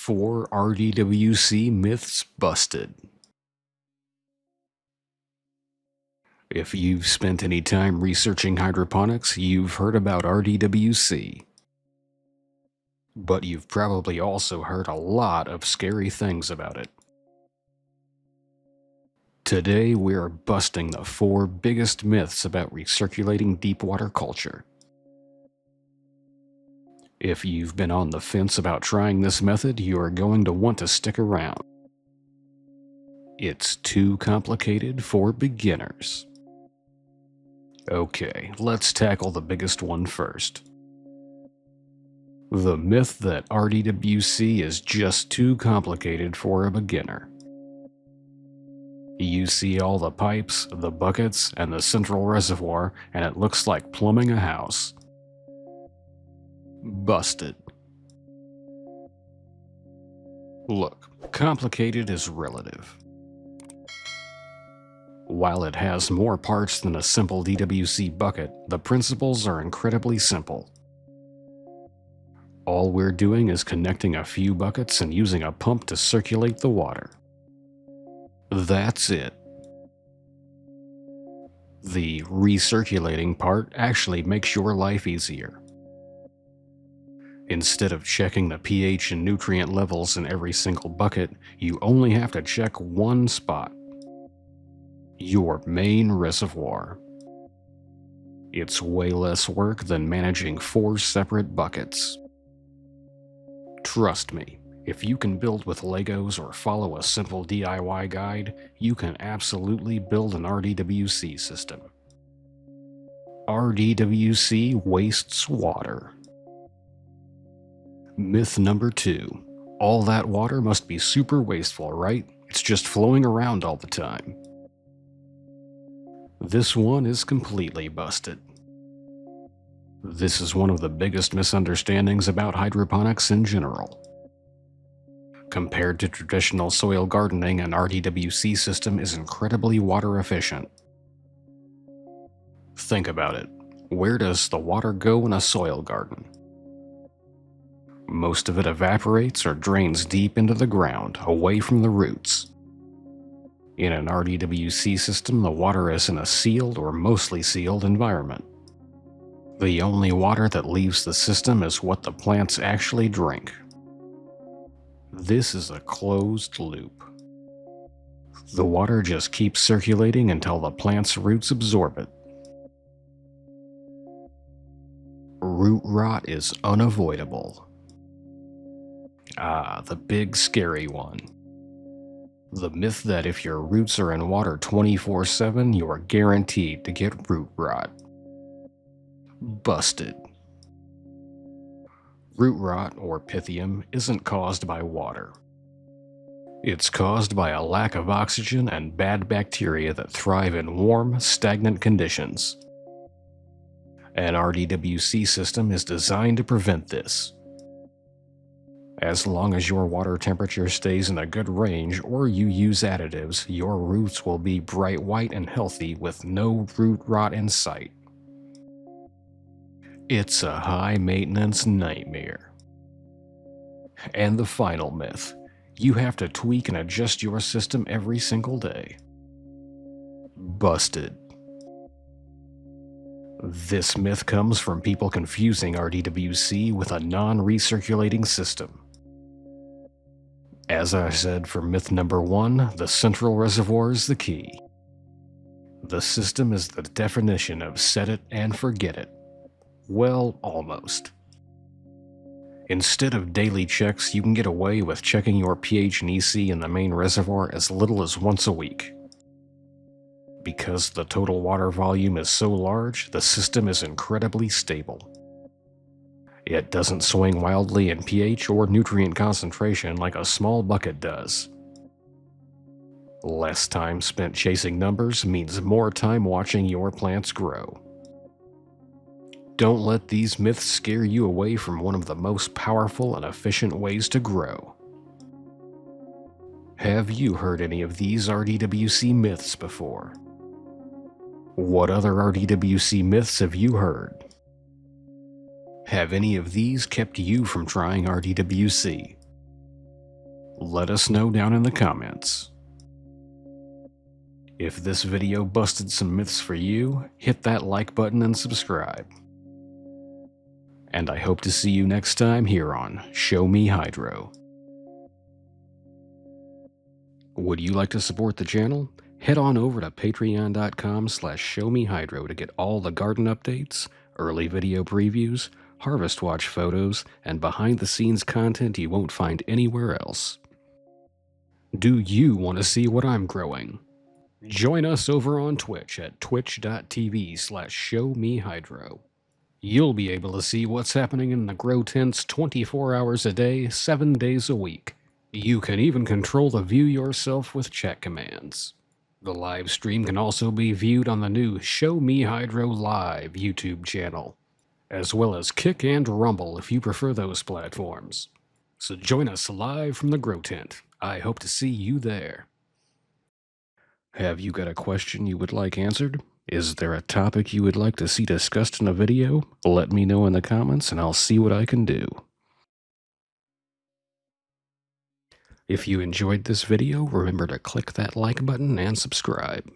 4 RDWC myths busted. If you've spent any time researching hydroponics, you've heard about RDWC. But you've probably also heard a lot of scary things about it. Today we're busting the 4 biggest myths about recirculating deepwater culture. If you've been on the fence about trying this method, you are going to want to stick around. It's too complicated for beginners. Okay, let's tackle the biggest one first. The myth that RDWC is just too complicated for a beginner. You see all the pipes, the buckets, and the central reservoir, and it looks like plumbing a house. Busted. Look, complicated is relative. While it has more parts than a simple DWC bucket, the principles are incredibly simple. All we're doing is connecting a few buckets and using a pump to circulate the water. That's it. The recirculating part actually makes your life easier. Instead of checking the pH and nutrient levels in every single bucket, you only have to check one spot: your main reservoir. It's way less work than managing 4 separate buckets. Trust me, if you can build with Legos or follow a simple DIY guide, you can absolutely build an RDWC system. RDWC wastes water. Myth number 2. All that water must be super wasteful, right? It's just flowing around all the time. This one is completely busted. This is one of the biggest misunderstandings about hydroponics in general. Compared to traditional soil gardening, an RDWC system is incredibly water efficient. Think about it. Where does the water go in a soil garden? Most of it evaporates or drains deep into the ground, away from the roots. In an RDWC system, the water is in a sealed or mostly sealed environment. The only water that leaves the system is what the plants actually drink. This is a closed loop. The water just keeps circulating until the plant's roots absorb it. Root rot is unavoidable. Ah, the big scary one. The myth that if your roots are in water 24/7, you are guaranteed to get root rot. Busted. Root rot, or pythium, isn't caused by water. It's caused by a lack of oxygen and bad bacteria that thrive in warm, stagnant conditions. An RDWC system is designed to prevent this. As long as your water temperature stays in a good range or you use additives, your roots will be bright white and healthy with no root rot in sight. It's a high-maintenance nightmare. And the final myth: you have to tweak and adjust your system every single day. Busted. This myth comes from people confusing RDWC with a non-recirculating system. As I said for myth number 1, the central reservoir is the key. The system is the definition of set it and forget it. Well, almost. Instead of daily checks, you can get away with checking your pH and EC in the main reservoir as little as once a week. Because the total water volume is so large, the system is incredibly stable. It doesn't swing wildly in pH or nutrient concentration like a small bucket does. Less time spent chasing numbers means more time watching your plants grow. Don't let these myths scare you away from one of the most powerful and efficient ways to grow. Have you heard any of these RDWC myths before? What other RDWC myths have you heard? Have any of these kept you from trying RDWC? Let us know down in the comments. If this video busted some myths for you, hit that like button and subscribe. And I hope to see you next time here on Show Me Hydro. Would you like to support the channel? Head on over to patreon.com/showmehydro to get all the garden updates, early video previews, Harvest Watch photos, and behind-the-scenes content you won't find anywhere else. Do you want to see what I'm growing? Join us over on Twitch at twitch.tv/showmehydro. You'll be able to see what's happening in the grow tents 24 hours a day, 7 days a week. You can even control the view yourself with chat commands. The live stream can also be viewed on the new Show Me Hydro Live YouTube channel, as well as Kick and Rumble if you prefer those platforms. So join us live from the grow tent. I hope to see you there. Have you got a question you would like answered? Is there a topic you would like to see discussed in a video? Let me know in the comments and I'll see what I can do. If you enjoyed this video, remember to click that like button and subscribe.